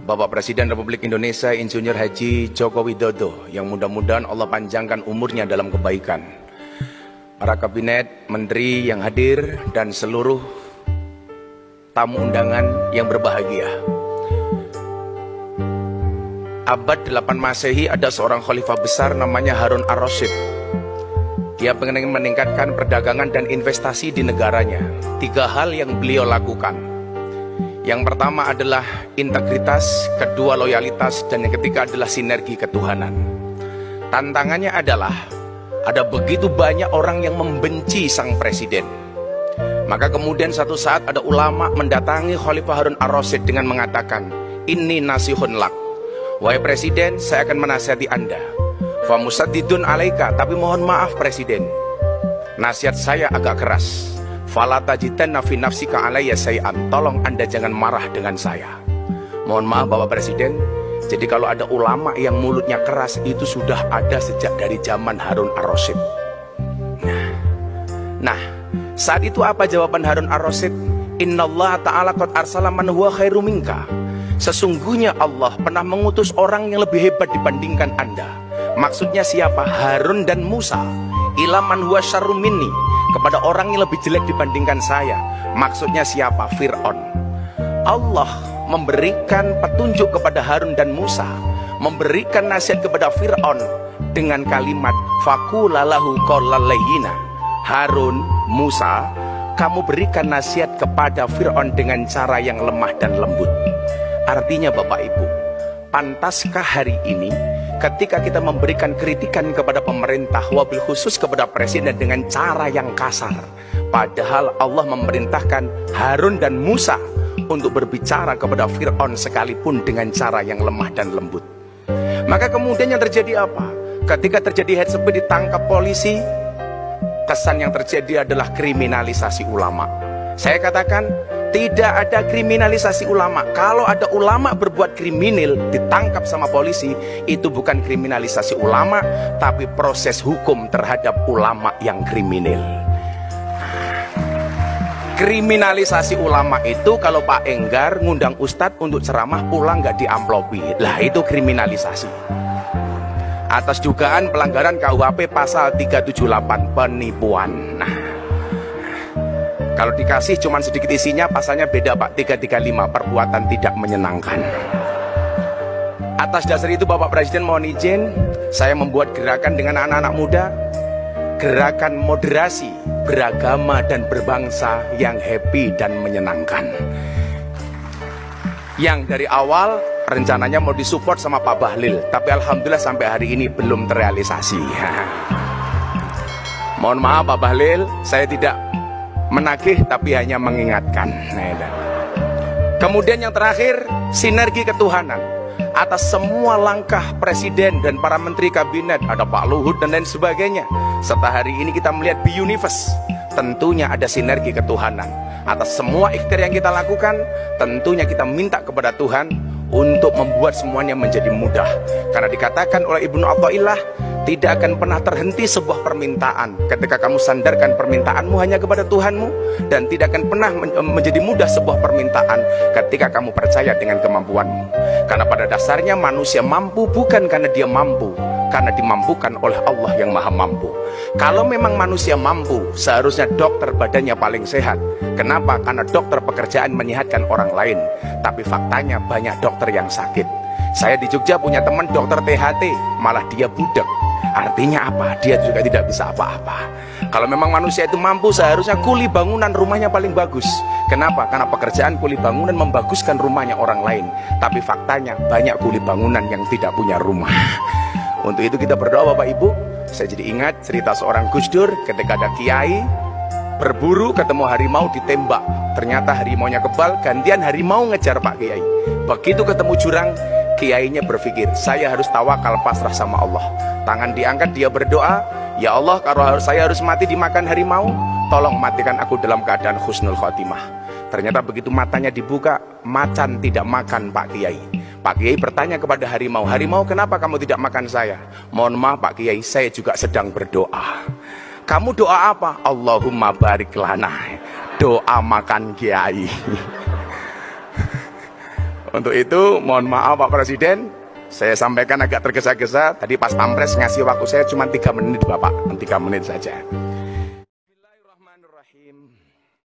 Bapak Presiden Republik Indonesia Insinyur Haji Joko Widodo, yang mudah-mudahan Allah panjangkan umurnya dalam kebaikan, para kabinet, menteri yang hadir, dan seluruh tamu undangan yang berbahagia. Abad 8 Masehi ada seorang khalifah besar namanya Harun ar-Rasyid. Dia pengen meningkatkan perdagangan dan investasi di negaranya. 3 hal yang beliau lakukan. Yang pertama adalah integritas, kedua loyalitas, dan yang ketiga adalah sinergi ketuhanan. Tantangannya adalah ada begitu banyak orang yang membenci sang presiden. Maka kemudian satu saat ada ulama mendatangi Khalifah Harun ar-Rasyid dengan mengatakan, "Inni nasihun lak." Wahai presiden, saya akan menasihati Anda. Fa musaddidun alaika, tapi mohon maaf presiden, nasihat saya agak keras. Fala tajidanna fi nafsika alayya say'an, tolong Anda jangan marah dengan saya. Mohon maaf Bapak Presiden, jadi kalau ada ulama yang mulutnya keras itu sudah ada sejak dari zaman Harun ar-Rasyid. Nah, saat itu apa jawaban Harun ar-Rasyid? Innallaha ta'ala qad arsala man huwa khairu minka. Sesungguhnya Allah pernah mengutus orang yang lebih hebat dibandingkan Anda. Maksudnya siapa? Harun dan Musa. Ila man huwa syarrum minni, kepada orang yang lebih jelek dibandingkan saya. Maksudnya siapa? Fir'aun. Allah memberikan petunjuk kepada Harun dan Musa, memberikan nasihat kepada Fir'aun dengan kalimat faqulalahu qawlan layyina. Harun, Musa, kamu berikan nasihat kepada Fir'aun dengan cara yang lemah dan lembut. Artinya Bapak Ibu, pantaskah hari ini ketika kita memberikan kritikan kepada pemerintah, wabil khusus kepada presiden dengan cara yang kasar, padahal Allah memerintahkan Harun dan Musa untuk berbicara kepada Fir'aun sekalipun dengan cara yang lemah dan lembut. Maka kemudian yang terjadi apa? Ketika terjadi head speed ditangkap polisi, kesan yang terjadi adalah kriminalisasi ulama. Saya katakan tidak ada kriminalisasi ulama. Kalau ada ulama berbuat kriminal ditangkap sama polisi, itu bukan kriminalisasi ulama, tapi proses hukum terhadap ulama yang kriminal. Kriminalisasi ulama itu kalau Pak Enggar ngundang ustadz untuk ceramah pulang nggak diamplopi, lah itu kriminalisasi. Atas dugaan pelanggaran KUHP pasal 378 penipuan. Nah, kalau dikasih cuman sedikit isinya, pasalnya beda Pak, 335 perbuatan tidak menyenangkan. Atas dasar itu Bapak Presiden mohon izin, saya membuat gerakan dengan anak-anak muda, gerakan moderasi, beragama dan berbangsa yang happy dan menyenangkan. Yang dari awal rencananya mau disupport sama Pak Bahlil, tapi alhamdulillah sampai hari ini belum terrealisasi. Mohon maaf Pak Bahlil, saya tidak menagih tapi hanya mengingatkan. Kemudian yang terakhir, sinergi ketuhanan. Atas semua langkah presiden dan para menteri kabinet, ada Pak Luhut dan lain sebagainya, serta hari ini kita melihat di universe, tentunya ada sinergi ketuhanan. Atas semua ikhtiar yang kita lakukan, tentunya kita minta kepada Tuhan untuk membuat semuanya menjadi mudah. Karena dikatakan oleh Ibnu Athaillah, tidak akan pernah terhenti sebuah permintaan ketika kamu sandarkan permintaanmu hanya kepada Tuhanmu, dan tidak akan pernah menjadi mudah sebuah permintaan ketika kamu percaya dengan kemampuanmu. Karena pada dasarnya manusia mampu bukan karena dia mampu, karena dimampukan oleh Allah yang maha mampu. Kalau memang manusia mampu, seharusnya dokter badannya paling sehat. Kenapa? Karena dokter pekerjaan menyehatkan orang lain. Tapi faktanya banyak dokter yang sakit. Saya di Jogja punya teman dokter THT, malah dia budak. Artinya apa? Dia juga tidak bisa apa-apa. Kalau memang manusia itu mampu, seharusnya kuli bangunan rumahnya paling bagus. Kenapa? Karena pekerjaan kuli bangunan membaguskan rumahnya orang lain. Tapi faktanya banyak kuli bangunan yang tidak punya rumah. Untuk itu kita berdoa Bapak Ibu. Saya jadi ingat cerita seorang Gus Dur ketika ada kiai berburu ketemu harimau ditembak. Ternyata harimaunya kebal, gantian harimau ngejar Pak Kiai. Begitu ketemu jurang, kiainya berpikir, saya harus tawakal pasrah sama Allah. Tangan diangkat, dia berdoa, ya Allah, kalau saya harus mati dimakan harimau, tolong matikan aku dalam keadaan husnul khotimah. Ternyata begitu matanya dibuka, macan tidak makan Pak Kiai. Pak Kiai bertanya kepada harimau, harimau kenapa kamu tidak makan saya? Mohon maaf Pak Kiai, saya juga sedang berdoa. Kamu doa apa? Allahumma barik lana. Doa makan Kiai. Untuk itu mohon maaf Pak Presiden, saya sampaikan agak tergesa-gesa. Tadi pas Pampres ngasih waktu saya cuma 3 menit Bapak, 3 menit saja.